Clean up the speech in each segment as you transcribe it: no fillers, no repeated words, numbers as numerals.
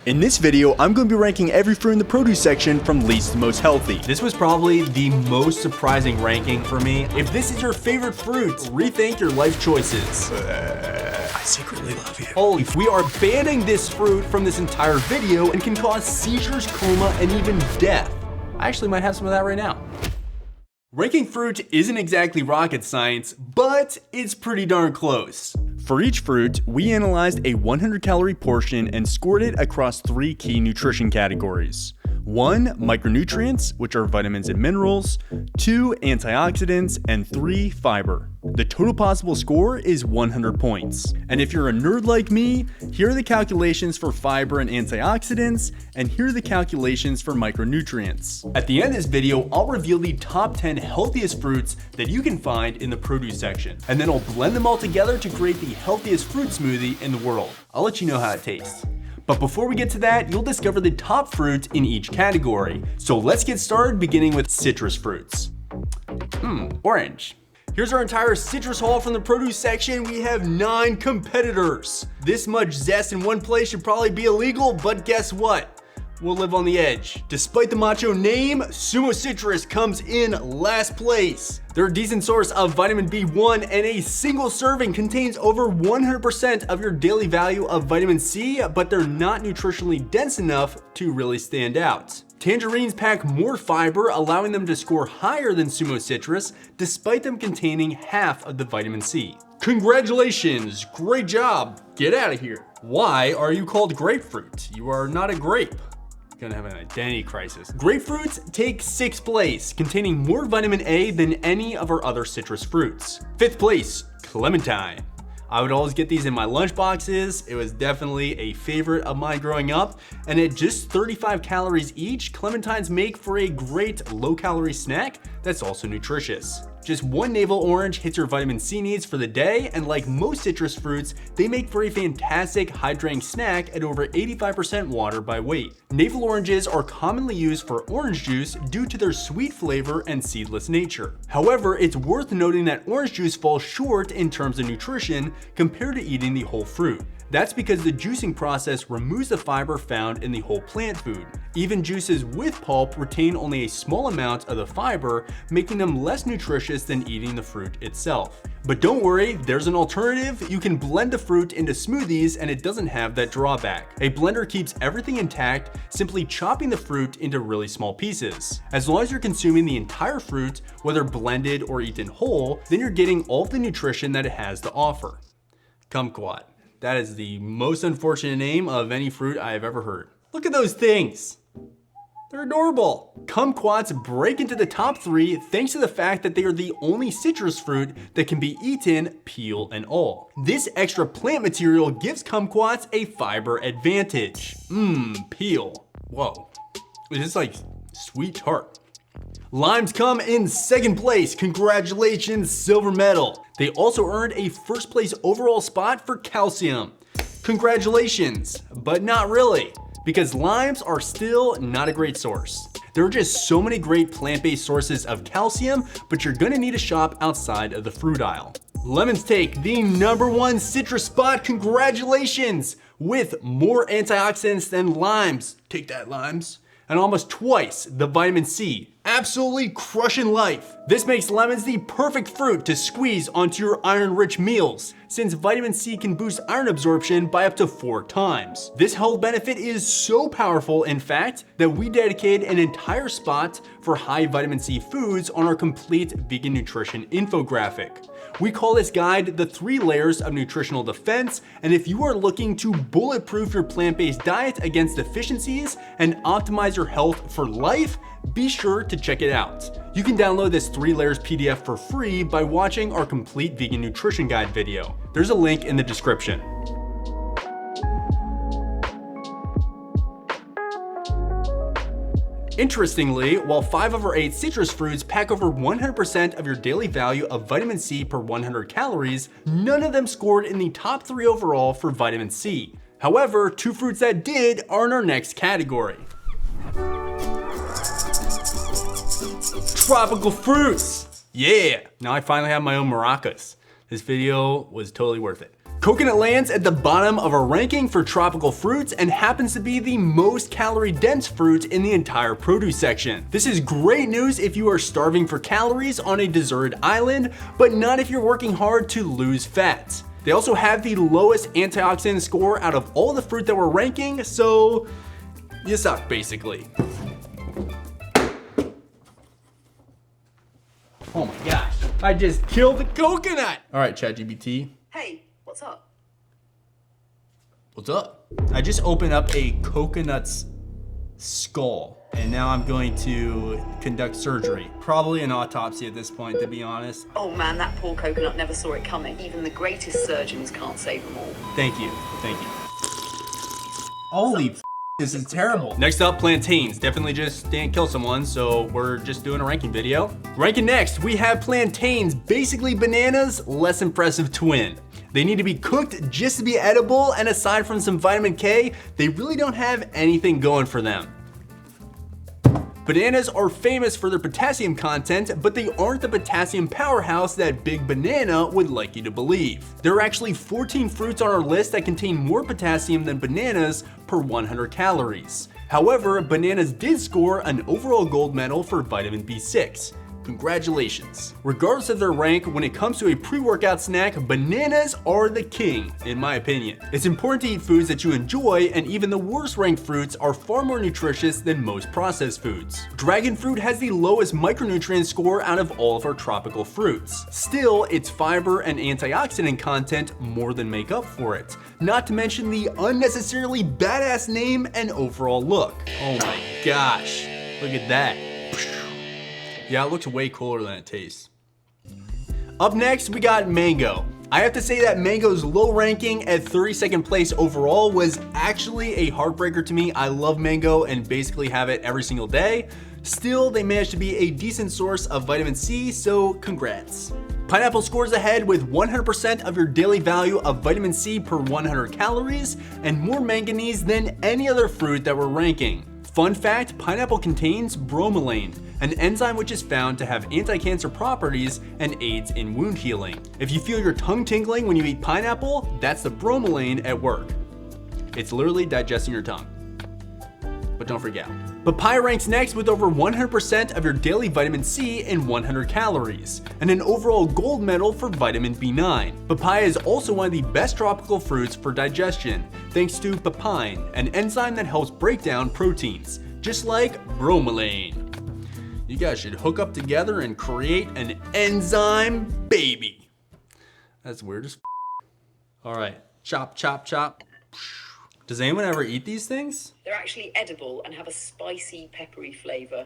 In this video, I'm going to be ranking every fruit in the produce section from least to most healthy. This was probably the most surprising ranking for me. If this is your favorite fruit, rethink your life choices. I secretly love you. Holy, we are banning this fruit from this entire video and can cause seizures, coma, and even death. I actually might have some of that right now. Ranking fruit isn't exactly rocket science, but it's pretty darn close. For each fruit, we analyzed a 100-calorie portion and scored it across 3 key nutrition categories. 1. Micronutrients, which are vitamins and minerals. 2. Antioxidants. And 3. Fiber. The total possible score is 100 points. And if you're a nerd like me, here are the calculations for fiber and antioxidants, and here are the calculations for micronutrients. At the end of this video, I'll reveal the top 10 healthiest fruits that you can find in the produce section. And then I'll blend them all together to create the healthiest fruit smoothie in the world. I'll let you know how it tastes. But before we get to that, you'll discover the top fruit in each category. So let's get started, beginning with citrus fruits. Orange. Here's our entire citrus haul from the produce section. We have 9 competitors. This much zest in one place should probably be illegal, but guess what? We'll live on the edge. Despite the macho name, Sumo Citrus comes in last place. They're a decent source of vitamin B1, and a single serving contains over 100% of your daily value of vitamin C, but they're not nutritionally dense enough to really stand out. Tangerines pack more fiber, allowing them to score higher than Sumo Citrus, despite them containing half of the vitamin C. Congratulations, great job, get out of here. Why are you called grapefruit? You are not a grape. Gonna have an identity crisis. Grapefruits take 6th place, containing more vitamin A than any of our other citrus fruits. 5th place, clementine. I would always get these in my lunch boxes. It was definitely a favorite of mine growing up. And at just 35 calories each, clementines make for a great low-calorie snack that's also nutritious. Just 1 navel orange hits your vitamin C needs for the day, and like most citrus fruits, they make for a fantastic hydrating snack at over 85% water by weight. Navel oranges are commonly used for orange juice due to their sweet flavor and seedless nature. However, it's worth noting that orange juice falls short in terms of nutrition compared to eating the whole fruit. That's because the juicing process removes the fiber found in the whole plant food. Even juices with pulp retain only a small amount of the fiber, making them less nutritious than eating the fruit itself. But don't worry, there's an alternative. You can blend the fruit into smoothies and it doesn't have that drawback. A blender keeps everything intact, simply chopping the fruit into really small pieces. As long as you're consuming the entire fruit, whether blended or eaten whole, then you're getting all of the nutrition that it has to offer. Kumquat. That is the most unfortunate name of any fruit I have ever heard. Look at those things. They're adorable. Kumquats break into the top 3 thanks to the fact that they are the only citrus fruit that can be eaten, peel and all. This extra plant material gives kumquats a fiber advantage. Peel. Whoa. This is like sweet tart. Limes come in 2nd place. Congratulations, silver medal. They also earned a 1st place overall spot for calcium. Congratulations, but not really, because limes are still not a great source. There are just so many great plant-based sources of calcium, but you're gonna need to shop outside of the fruit aisle. Lemons take the #1 citrus spot. Congratulations, with more antioxidants than limes. Take that, limes. And almost twice the vitamin C. Absolutely crushing life. This makes lemons the perfect fruit to squeeze onto your iron-rich meals, since vitamin C can boost iron absorption by up to 4 times. This health benefit is so powerful, in fact, that we dedicate an entire spot for high vitamin C foods on our complete vegan nutrition infographic. We call this guide the 3 layers of nutritional defense, and if you are looking to bulletproof your plant-based diet against deficiencies and optimize your health for life, be sure to check it out. You can download this 3 layers PDF for free by watching our complete vegan nutrition guide video. There's a link in the description. Interestingly, while 5 of our 8 citrus fruits pack over 100% of your daily value of vitamin C per 100 calories, none of them scored in the top 3 overall for vitamin C. However, 2 fruits that did are in our next category. Tropical fruits! Yeah! Now I finally have my own maracas. This video was totally worth it. Coconut lands at the bottom of our ranking for tropical fruits and happens to be the most calorie dense fruit in the entire produce section. This is great news if you are starving for calories on a deserted island, but not if you're working hard to lose fat. They also have the lowest antioxidant score out of all the fruit that we're ranking, so you suck basically. Oh my gosh, I just killed the coconut. All right, ChatGPT. Hey, what's up? What's up? I just opened up a coconut's skull and now I'm going to conduct surgery. Probably an autopsy at this point, to be honest. Oh man, that poor coconut never saw it coming. Even the greatest surgeons can't save them all. Thank you, thank you. Holy this is terrible. Next up, plantains. Definitely just didn't kill someone, so we're just doing a ranking video. Ranking next, we have plantains, basically bananas, less impressive twin. They need to be cooked just to be edible, and aside from some vitamin K, they really don't have anything going for them. Bananas are famous for their potassium content, but they aren't the potassium powerhouse that Big Banana would like you to believe. There are actually 14 fruits on our list that contain more potassium than bananas per 100 calories. However, bananas did score an overall gold medal for vitamin B6. Congratulations. Regardless of their rank, when it comes to a pre-workout snack, bananas are the king, in my opinion. It's important to eat foods that you enjoy, and even the worst ranked fruits are far more nutritious than most processed foods. Dragon fruit has the lowest micronutrient score out of all of our tropical fruits. Still, its fiber and antioxidant content more than make up for it. Not to mention the unnecessarily badass name and overall look. Oh my gosh, look at that. Yeah, it looks way cooler than it tastes. Up next, we got mango. I have to say that mango's low ranking at 32nd place overall was actually a heartbreaker to me. I love mango and basically have it every single day. Still, they managed to be a decent source of vitamin C, so congrats. Pineapple scores ahead with 100% of your daily value of vitamin C per 100 calories and more manganese than any other fruit that we're ranking. Fun fact, pineapple contains bromelain, an enzyme which is found to have anti-cancer properties and aids in wound healing. If you feel your tongue tingling when you eat pineapple, that's the bromelain at work. It's literally digesting your tongue. But don't freak out. Papaya ranks next with over 100% of your daily vitamin C in 100 calories, and an overall gold medal for vitamin B9. Papaya is also one of the best tropical fruits for digestion, thanks to papain, an enzyme that helps break down proteins, just like bromelain. You guys should hook up together and create an enzyme baby. That's weird as f. All right, chop, chop, chop. Does anyone ever eat these things? They're actually edible and have a spicy, peppery flavor.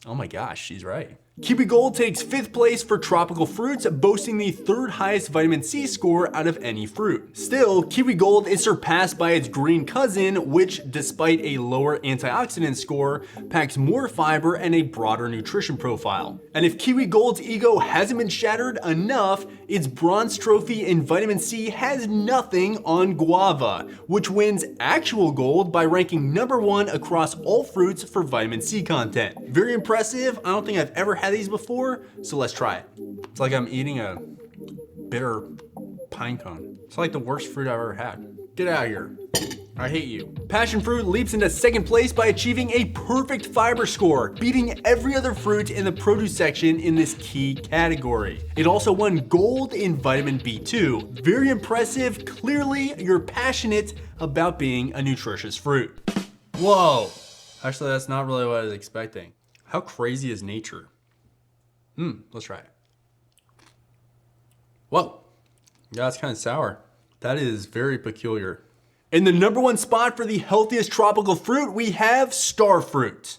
Oh my gosh, she's right. Kiwi Gold takes 5th place for tropical fruits, boasting the 3rd highest vitamin C score out of any fruit. Still, Kiwi Gold is surpassed by its green cousin, which, despite a lower antioxidant score, packs more fiber and a broader nutrition profile. And if Kiwi Gold's ego hasn't been shattered enough, its bronze trophy in vitamin C has nothing on guava, which wins actual gold by ranking #1 across all fruits for vitamin C content. Very impressive. I don't think I've ever had these before, so let's try it. It's like I'm eating a bitter pine cone. It's like the worst fruit I've ever had. Get out of here. I hate you. Passion fruit leaps into 2nd place by achieving a perfect fiber score, beating every other fruit in the produce section in this key category. It also won gold in vitamin B2. Very impressive. Clearly, you're passionate about being a nutritious fruit. Whoa. Actually, that's not really what I was expecting. How crazy is nature? Let's try it. Whoa. Yeah, it's kind of sour. That is very peculiar. In the #1 spot for the healthiest tropical fruit, we have star fruit.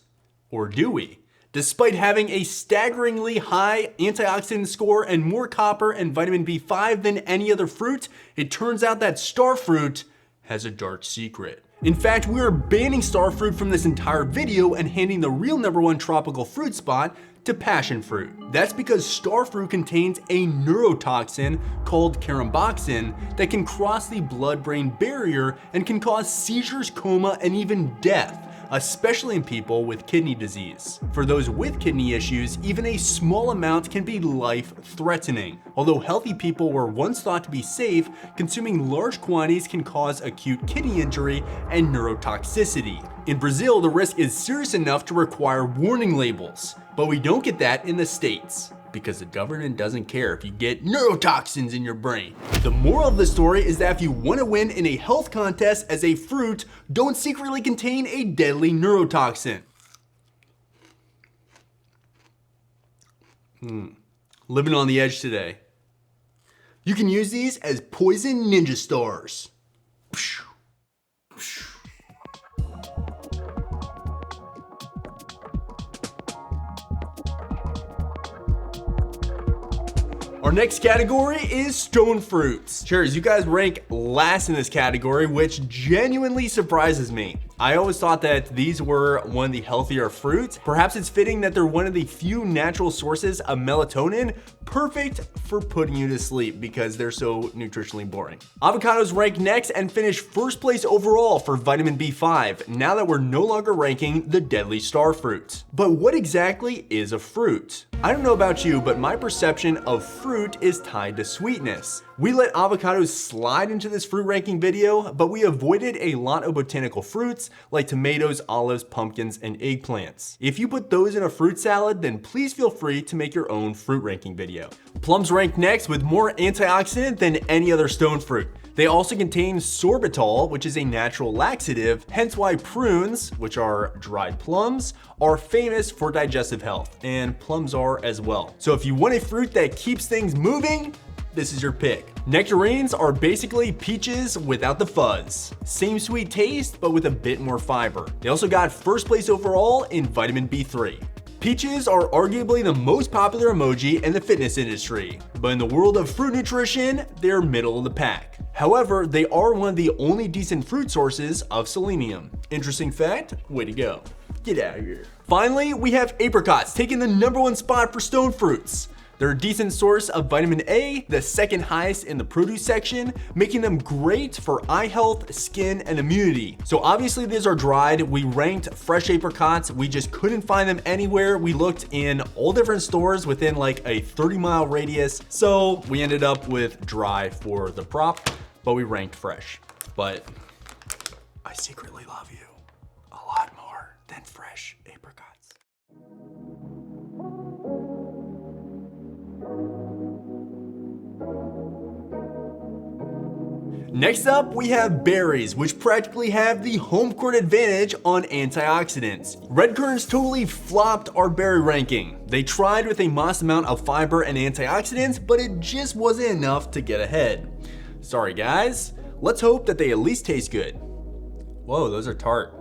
Or do we? Despite having a staggeringly high antioxidant score and more copper and vitamin B5 than any other fruit, it turns out that star fruit has a dark secret. In fact, we are banning star fruit from this entire video and handing the real #1 tropical fruit spot to passion fruit. That's because star fruit contains a neurotoxin called caramboxin that can cross the blood-brain barrier and can cause seizures, coma, and even death, especially in people with kidney disease. For those with kidney issues, even a small amount can be life-threatening. Although healthy people were once thought to be safe, consuming large quantities can cause acute kidney injury and neurotoxicity. In Brazil, the risk is serious enough to require warning labels, but we don't get that in the States, because the government doesn't care if you get neurotoxins in your brain. The moral of the story is that if you want to win in a health contest as a fruit, don't secretly contain a deadly neurotoxin. Living on the edge today. You can use these as poison ninja stars. Our next category is stone fruits. Cheers, you guys rank last in this category, which genuinely surprises me. I always thought that these were one of the healthier fruits. Perhaps it's fitting that they're one of the few natural sources of melatonin, perfect for putting you to sleep because they're so nutritionally boring. Avocados rank next and finish first place overall for vitamin B5, now that we're no longer ranking the deadly star fruit. But what exactly is a fruit? I don't know about you, but my perception of fruit is tied to sweetness. We let avocados slide into this fruit ranking video, but we avoided a lot of botanical fruits like tomatoes, olives, pumpkins, and eggplants. If you put those in a fruit salad, then please feel free to make your own fruit ranking video. Plums rank next with more antioxidant than any other stone fruit. They also contain sorbitol, which is a natural laxative, hence why prunes, which are dried plums, are famous for digestive health, and plums are as well. So if you want a fruit that keeps things moving, this is your pick. Nectarines are basically peaches without the fuzz. Same sweet taste, but with a bit more fiber. They also got first place overall in vitamin B3. Peaches are arguably the most popular emoji in the fitness industry, but in the world of fruit nutrition, they're middle of the pack. However, they are one of the only decent fruit sources of selenium. Interesting fact, way to go. Get out of here. Finally, we have apricots taking the #1 spot for stone fruits. They're a decent source of vitamin A, the second highest in the produce section, making them great for eye health, skin, and immunity. So obviously these are dried. We ranked fresh apricots. We just couldn't find them anywhere. We looked in all different stores within like a 30-mile radius. So we ended up with dry for the prop, but we ranked fresh. But I secretly love you a lot more than fresh apricots. Next up, we have berries, which practically have the home court advantage on antioxidants. Red currants totally flopped our berry ranking. They tried with a modest amount of fiber and antioxidants, but it just wasn't enough to get ahead. Sorry guys, let's hope that they at least taste good. Whoa, those are tart.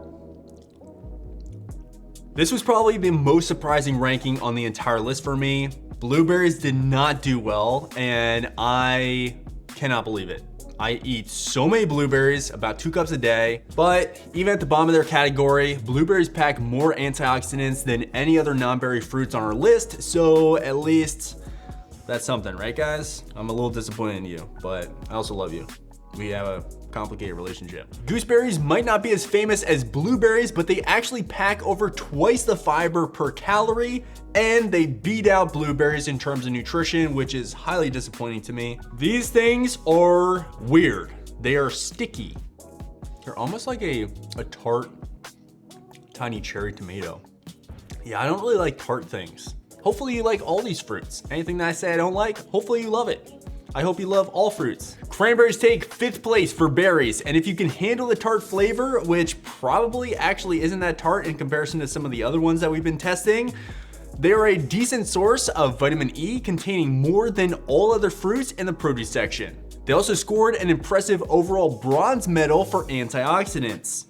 This was probably the most surprising ranking on the entire list for me. Blueberries did not do well, and I cannot believe it. I eat so many blueberries, about 2 cups a day, but even at the bottom of their category, blueberries pack more antioxidants than any other non-berry fruits on our list, so at least that's something, right guys? I'm a little disappointed in you, but I also love you. We have a complicated relationship. Gooseberries might not be as famous as blueberries, but they actually pack over twice the fiber per calorie, and they beat out blueberries in terms of nutrition, which is highly disappointing to me. These things are weird. They are sticky. They're almost like a tart, tiny cherry tomato. Yeah, I don't really like tart things. Hopefully you like all these fruits. Anything that I say I don't like, hopefully you love it. I hope you love all fruits. Cranberries take 5th place for berries, and if you can handle the tart flavor, which probably actually isn't that tart in comparison to some of the other ones that we've been testing, they are a decent source of vitamin E, containing more than all other fruits in the produce section. They also scored an impressive overall bronze medal for antioxidants.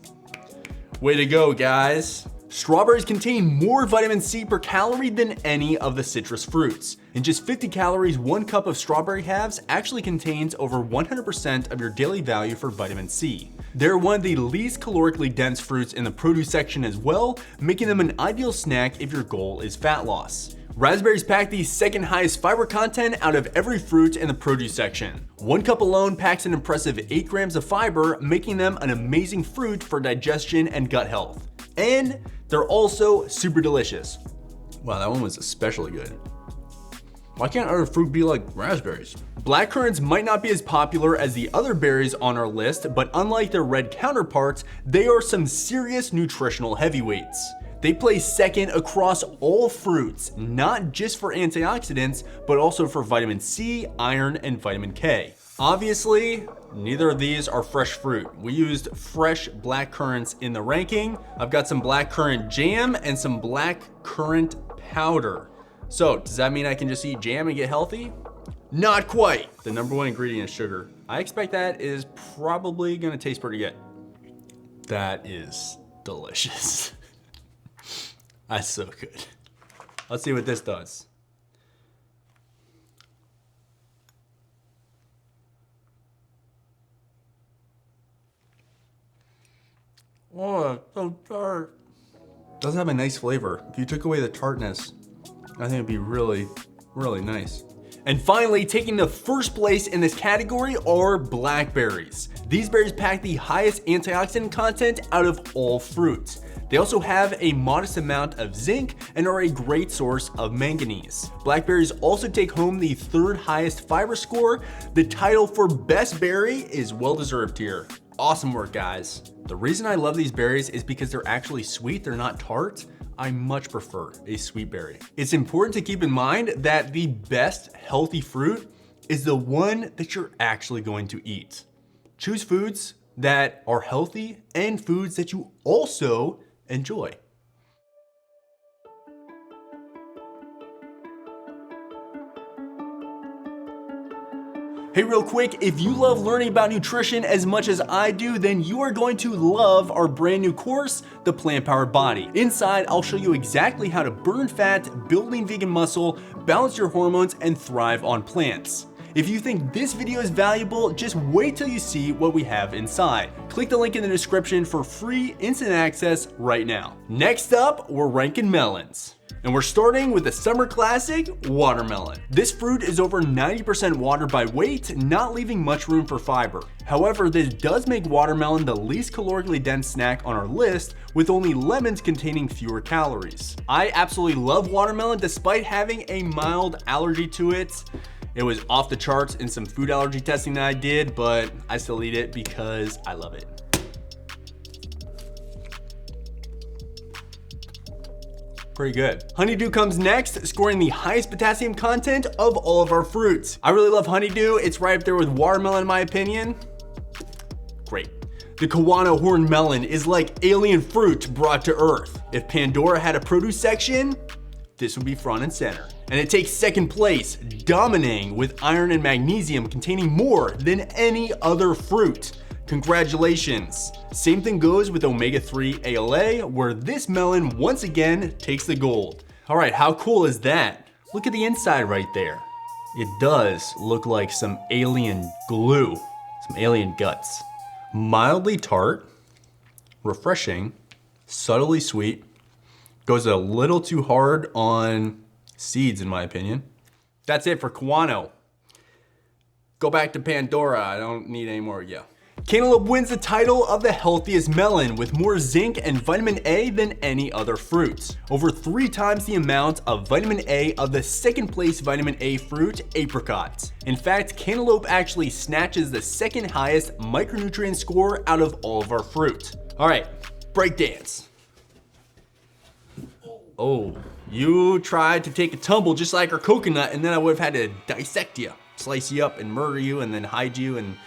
Way to go, guys. Strawberries contain more vitamin C per calorie than any of the citrus fruits. In just 50 calories, 1 cup of strawberry halves actually contains over 100% of your daily value for vitamin C. They're one of the least calorically dense fruits in the produce section as well, making them an ideal snack if your goal is fat loss. Raspberries pack the second highest fiber content out of every fruit in the produce section. 1 cup alone packs an impressive 8 grams of fiber, making them an amazing fruit for digestion and gut health. And they're also super delicious. Wow, that one was especially good. Why can't other fruit be like raspberries? Blackcurrants might not be as popular as the other berries on our list, but unlike their red counterparts, they are some serious nutritional heavyweights. They place second across all fruits, not just for antioxidants, but also for vitamin C, iron, and vitamin K. Obviously, neither of these are fresh fruit. We used fresh blackcurrants in the ranking. I've got some blackcurrant jam and some blackcurrant powder. So, does that mean I can just eat jam and get healthy? Not quite. The number one ingredient is sugar. I expect that is probably gonna taste pretty good. That is delicious. That's so good. Let's see what this does. Oh, so tart. Does have a nice flavor. If you took away the tartness, I think it'd be really, really nice. And finally, taking the first place in this category are blackberries. These berries pack the highest antioxidant content out of all fruits. They also have a modest amount of zinc and are a great source of manganese. Blackberries also take home the third highest fiber score. The title for best berry is well deserved here. Awesome work, guys. The reason I love these berries is because they're actually sweet, they're not tart. I much prefer a sweet berry. It's important to keep in mind that the best healthy fruit is the one that you're actually going to eat. Choose foods that are healthy and foods that you also enjoy. Hey, real quick, if you love learning about nutrition as much as I do, then you are going to love our brand new course, The Plant Powered Body. Inside, I'll show you exactly how to burn fat, build lean vegan muscle, balance your hormones, and thrive on plants. If you think this video is valuable, just wait till you see what we have inside. Click the link in the description for free instant access right now. Next up, we're ranking melons. And we're starting with the summer classic, watermelon. This fruit is over 90% water by weight, not leaving much room for fiber. However, this does make watermelon the least calorically dense snack on our list, with only lemons containing fewer calories. I absolutely love watermelon despite having a mild allergy to it. It was off the charts in some food allergy testing that I did, but I still eat it because I love it. Pretty good. Honeydew comes next, scoring the highest potassium content of all of our fruits. I really love honeydew. It's right up there with watermelon in my opinion. Great. The Kawano horned melon is like alien fruit brought to earth. If Pandora had a produce section, this would be front and center. And it takes second place, dominating with iron and magnesium containing more than any other fruit. Congratulations. Same thing goes with omega-3 ALA, where this melon once again takes the gold. All right, how cool is that? Look at the inside right there. It does look like some alien glue, some alien guts. Mildly tart, refreshing, subtly sweet, goes a little too hard on seeds in my opinion. That's it for Kawano. Go back to Pandora, I don't need any more of you. Cantaloupe wins the title of the healthiest melon with more zinc and vitamin A than any other fruit. Over 3 times the amount of vitamin A of the second place vitamin A fruit, apricot. In fact, cantaloupe actually snatches the second highest micronutrient score out of all of our fruit. All right, breakdance. Oh, you tried to take a tumble just like our coconut and then I would have had to dissect you, slice you up and murder you and then hide you and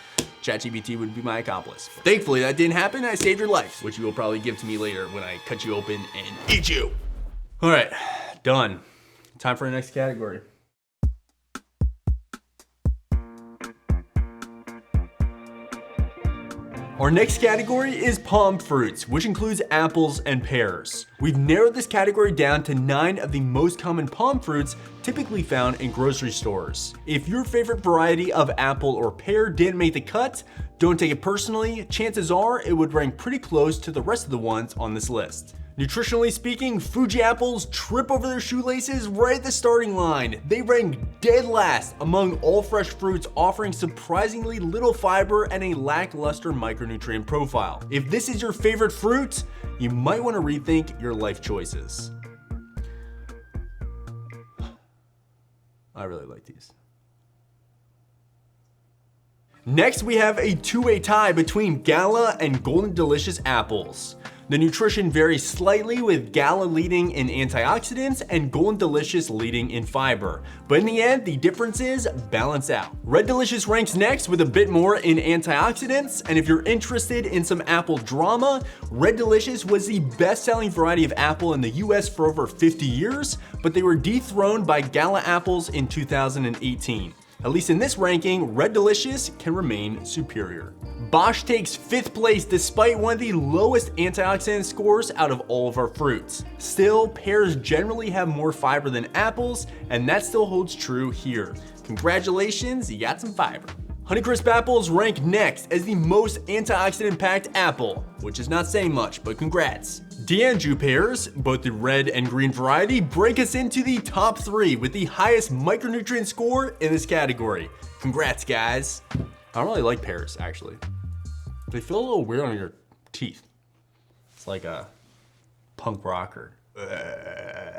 ChatGPT would be my accomplice. Thankfully that didn't happen, I saved your life, which you will probably give to me later when I cut you open and eat you. All right, done. Time for the next category. Our next category is palm fruits, which includes apples and pears. We've narrowed this category down to 9 of the most common palm fruits typically found in grocery stores. If your favorite variety of apple or pear didn't make the cut, don't take it personally. Chances are it would rank pretty close to the rest of the ones on this list. Nutritionally speaking, Fuji apples trip over their shoelaces right at the starting line. They rank dead last among all fresh fruits, offering surprisingly little fiber and a lackluster micronutrient profile. If this is your favorite fruit, you might want to rethink your life choices. I really like these. Next, we have a two-way tie between Gala and Golden Delicious apples. The nutrition varies slightly, with Gala leading in antioxidants and Golden Delicious leading in fiber. But in the end, the differences balance out. Red Delicious ranks next with a bit more in antioxidants, and if you're interested in some apple drama, Red Delicious was the best-selling variety of apple in the US for over 50 years, but they were dethroned by Gala apples in 2018. At least in this ranking, Red Delicious can remain superior. Bosch takes 5th place despite one of the lowest antioxidant scores out of all of our fruits. Still, pears generally have more fiber than apples, and that still holds true here. Congratulations, you got some fiber. Honeycrisp apples rank next as the most antioxidant-packed apple, which is not saying much, but congrats. D'Anjou pears, both the red and green variety, break us into the top 3 with the highest micronutrient score in this category. Congrats, guys. I don't really like pears, actually. They feel a little weird on your teeth. It's like a punk rocker.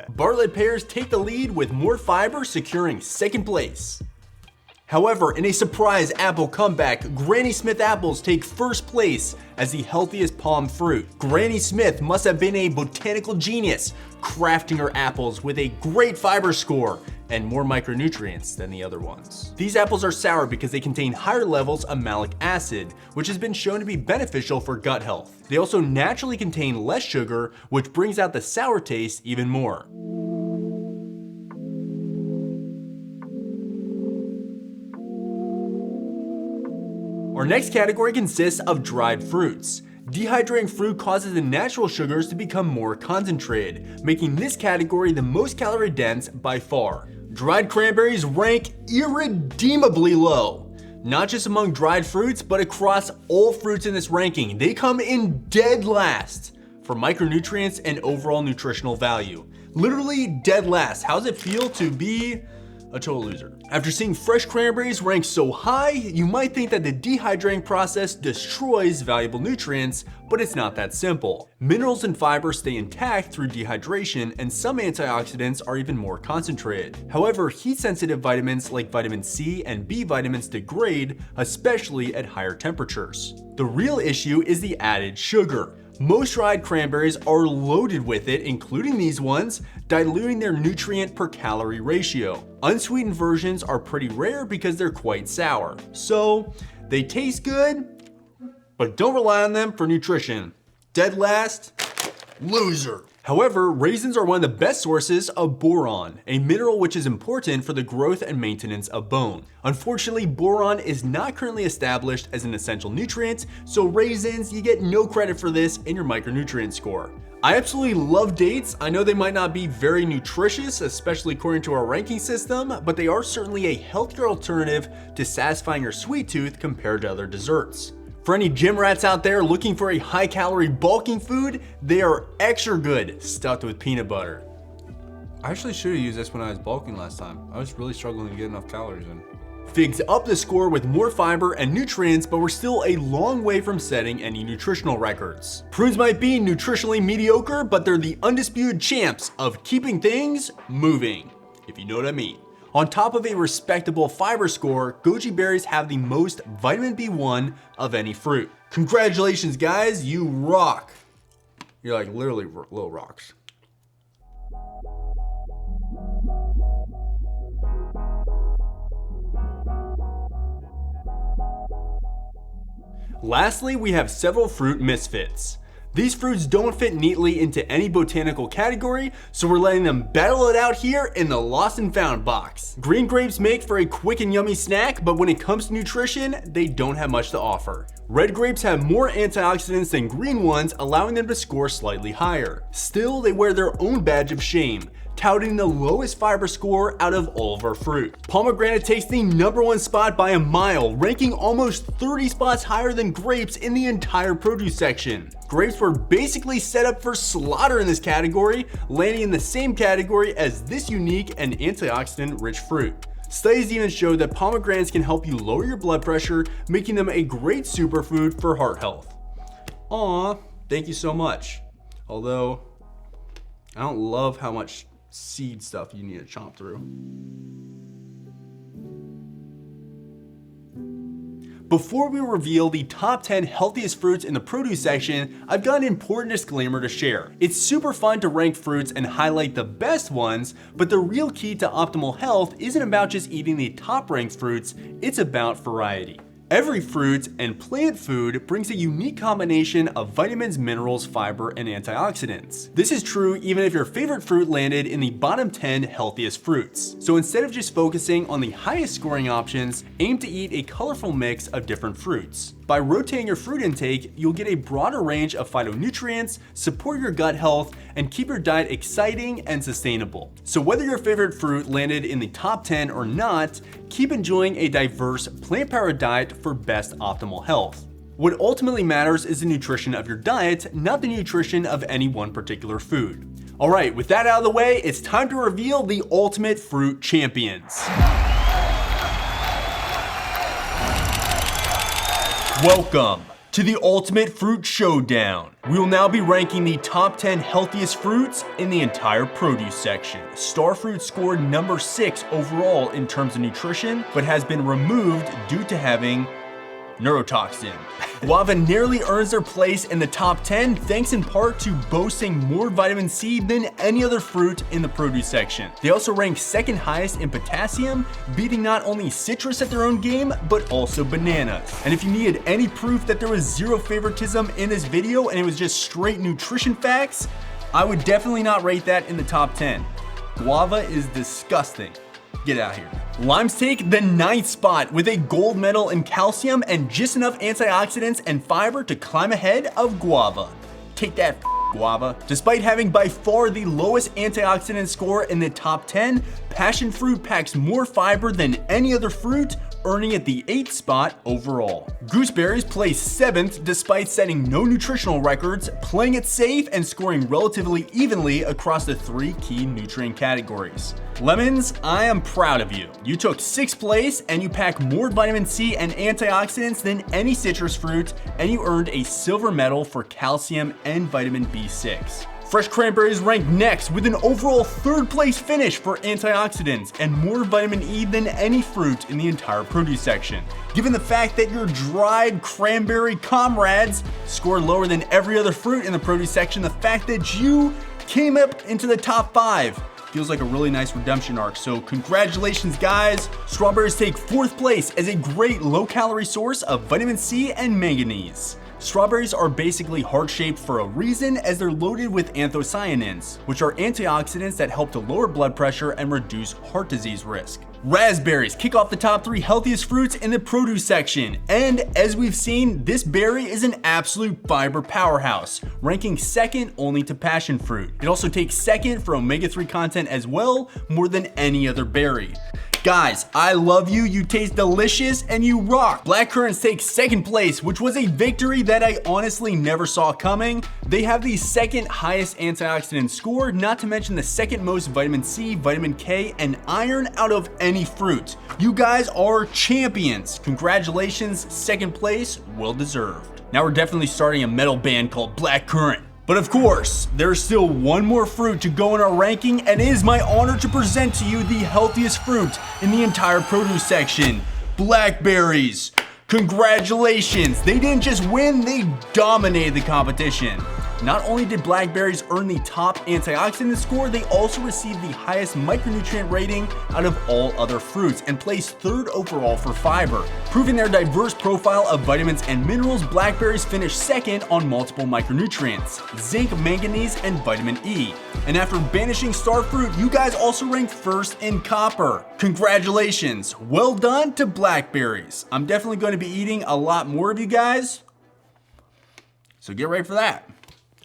Bartlett pears take the lead with more fiber, securing 2nd place. However, in a surprise apple comeback, Granny Smith apples take 1st place as the healthiest palm fruit. Granny Smith must have been a botanical genius, crafting her apples with a great fiber score and more micronutrients than the other ones. These apples are sour because they contain higher levels of malic acid, which has been shown to be beneficial for gut health. They also naturally contain less sugar, which brings out the sour taste even more. Our next category consists of dried fruits. Dehydrating fruit causes the natural sugars to become more concentrated, making this category the most calorie dense by far. Dried cranberries rank irredeemably low. Not just among dried fruits, but across all fruits in this ranking. They come in dead last for micronutrients and overall nutritional value. Literally dead last. How does it feel to be a total loser? After seeing fresh cranberries rank so high, you might think that the dehydrating process destroys valuable nutrients, but it's not that simple. Minerals and fiber stay intact through dehydration, and some antioxidants are even more concentrated. However, heat-sensitive vitamins like vitamin C and B vitamins degrade, especially at higher temperatures. The real issue is the added sugar. Most dried cranberries are loaded with it, including these ones, diluting their nutrient per calorie ratio. Unsweetened versions are pretty rare because they're quite sour. So, they taste good, but don't rely on them for nutrition. Dead last, loser. However, raisins are one of the best sources of boron, a mineral which is important for the growth and maintenance of bone. Unfortunately, boron is not currently established as an essential nutrient, so raisins, you get no credit for this in your micronutrient score. I absolutely love dates. I know they might not be very nutritious, especially according to our ranking system, but they are certainly a healthier alternative to satisfying your sweet tooth compared to other desserts. For any gym rats out there looking for a high-calorie bulking food, they are extra good stuffed with peanut butter. I actually should have used this when I was bulking last time. I was really struggling to get enough calories in. Figs up the score with more fiber and nutrients, but we're still a long way from setting any nutritional records. Prunes might be nutritionally mediocre, but they're the undisputed champs of keeping things moving, if you know what I mean. On top of a respectable fiber score, goji berries have the most vitamin B1 of any fruit. Congratulations, guys, you rock. You're like literally little rocks. Lastly, we have several fruit misfits. These fruits don't fit neatly into any botanical category, so we're letting them battle it out here in the lost and found box. Green grapes make for a quick and yummy snack, but when it comes to nutrition, they don't have much to offer. Red grapes have more antioxidants than green ones, allowing them to score slightly higher. Still, they wear their own badge of shame, touting the lowest fiber score out of all of our fruit. Pomegranate takes the #1 spot by a mile, ranking almost 30 spots higher than grapes in the entire produce section. Grapes were basically set up for slaughter in this category, landing in the same category as this unique and antioxidant-rich fruit. Studies even show that pomegranates can help you lower your blood pressure, making them a great superfood for heart health. Aw, thank you so much. Although, I don't love how much seed stuff you need to chomp through. Before we reveal the top 10 healthiest fruits in the produce section, I've got an important disclaimer to share. It's super fun to rank fruits and highlight the best ones, but the real key to optimal health isn't about just eating the top ranked fruits, it's about variety. Every fruit and plant food brings a unique combination of vitamins, minerals, fiber, and antioxidants. This is true even if your favorite fruit landed in the bottom 10 healthiest fruits. So instead of just focusing on the highest scoring options, aim to eat a colorful mix of different fruits. By rotating your fruit intake, you'll get a broader range of phytonutrients, support your gut health, and keep your diet exciting and sustainable. So whether your favorite fruit landed in the top 10 or not, keep enjoying a diverse plant-powered diet for best optimal health. What ultimately matters is the nutrition of your diet, not the nutrition of any one particular food. Alright, with that out of the way, it's time to reveal the ultimate fruit champions. Welcome to the Ultimate Fruit Showdown. We will now be ranking the top 10 healthiest fruits in the entire produce section. Starfruit scored number 6 overall in terms of nutrition, but has been removed due to having neurotoxin. Guava nearly earns their place in the top 10 thanks in part to boasting more vitamin C than any other fruit in the produce section. They also rank second highest in potassium, beating not only citrus at their own game, but also bananas. And if you needed any proof that there was zero favoritism in this video and it was just straight nutrition facts, I would definitely not rate that in the top 10. Guava is disgusting. Get out of here. Limes take the 9th spot with a gold medal in calcium and just enough antioxidants and fiber to climb ahead of guava. Take that, guava. Despite having by far the lowest antioxidant score in the top 10, passion fruit packs more fiber than any other fruit, earning it the 8th spot overall. Gooseberries placed 7th despite setting no nutritional records, playing it safe and scoring relatively evenly across the 3 key nutrient categories. Lemons, I am proud of you. You took 6th place and you pack more vitamin C and antioxidants than any citrus fruit, and you earned a silver medal for calcium and vitamin B6. Fresh cranberries ranked next with an overall 3rd place finish for antioxidants and more vitamin E than any fruit in the entire produce section. Given the fact that your dried cranberry comrades scored lower than every other fruit in the produce section, the fact that you came up into the top 5 feels like a really nice redemption arc, so congratulations guys. Strawberries take 4th place as a great low-calorie source of vitamin C and manganese. Strawberries are basically heart-shaped for a reason, as they're loaded with anthocyanins, which are antioxidants that help to lower blood pressure and reduce heart disease risk. Raspberries kick off the top 3 healthiest fruits in the produce section, and as we've seen, this berry is an absolute fiber powerhouse, ranking 2nd only to passion fruit. It also takes 2nd for omega-3 content as well, more than any other berry. Guys, I love you, you taste delicious, and you rock. Black currants take 2nd place, which was a victory that I honestly never saw coming. They have the 2nd highest antioxidant score, not to mention the 2nd most vitamin C, vitamin K, and iron out of any fruit. You guys are champions. Congratulations, 2nd place, well deserved. Now we're definitely starting a metal band called Black Currant. But of course, there's still one more fruit to go in our ranking, and it is my honor to present to you the healthiest fruit in the entire produce section, blackberries. Congratulations, they didn't just win, they dominated the competition. Not only did blackberries earn the top antioxidant score, they also received the highest micronutrient rating out of all other fruits and placed 3rd overall for fiber. Proving their diverse profile of vitamins and minerals, blackberries finished 2nd on multiple micronutrients, zinc, manganese, and vitamin E. And after banishing star fruit, you guys also ranked 1st in copper. Congratulations, well done to blackberries. I'm definitely going to be eating a lot more of you guys, so get ready for that.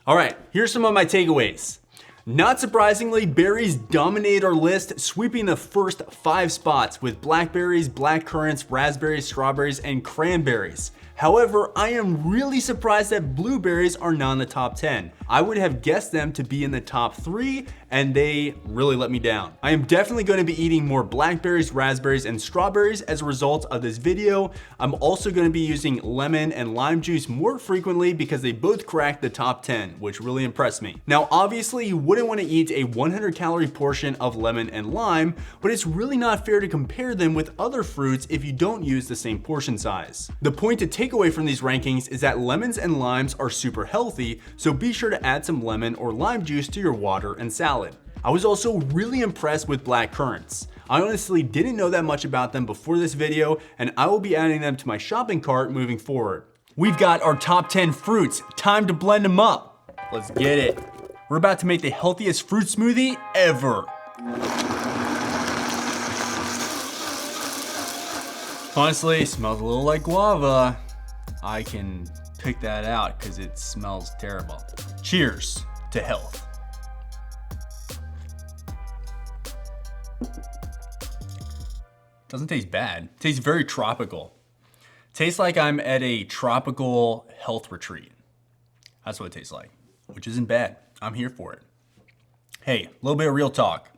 All right, here's some of my takeaways. Not surprisingly, berries dominate our list, sweeping the first 5 spots with blackberries, blackcurrants, raspberries, strawberries, and cranberries. However, I am really surprised that blueberries are not in the top 10. I would have guessed them to be in the top 3, and they really let me down. I am definitely going to be eating more blackberries, raspberries, and strawberries as a result of this video. I'm also going to be using lemon and lime juice more frequently because they both cracked the top 10, which really impressed me. Now, obviously, you wouldn't want to eat a 100-calorie portion of lemon and lime, but it's really not fair to compare them with other fruits if you don't use the same portion size. The point to take away from these rankings is that lemons and limes are super healthy, so be sure to add some lemon or lime juice to your water and salad. I was also really impressed with black currants. I honestly didn't know that much about them before this video, and I will be adding them to my shopping cart moving forward. We've got our top 10 fruits, time to blend them up. Let's get it. We're about to make the healthiest fruit smoothie ever. Honestly, it smells a little like guava. I can pick that out because it smells terrible. Cheers to health. Doesn't taste bad. It tastes very tropical. Tastes like I'm at a tropical health retreat. That's what it tastes like, which isn't bad. I'm here for it. Hey, a little bit of real talk.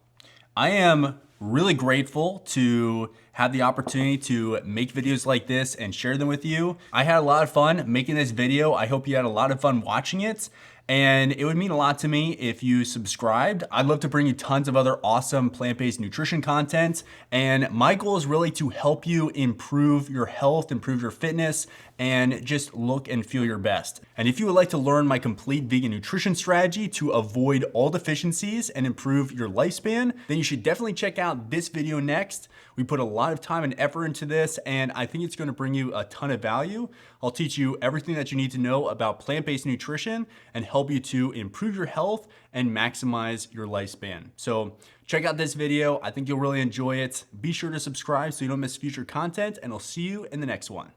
I am really grateful to have the opportunity to make videos like this and share them with you. I had a lot of fun making this video. I hope you had a lot of fun watching it. And it would mean a lot to me if you subscribed. I'd love to bring you tons of other awesome plant-based nutrition content. And my goal is really to help you improve your health, improve your fitness, and just look and feel your best. And if you would like to learn my complete vegan nutrition strategy to avoid all deficiencies and improve your lifespan, then you should definitely check out this video next. We put a lot of time and effort into this, and I think it's gonna bring you a ton of value. I'll teach you everything that you need to know about plant-based nutrition and help you to improve your health and maximize your lifespan. So check out this video. I think you'll really enjoy it. Be sure to subscribe so you don't miss future content, and I'll see you in the next one.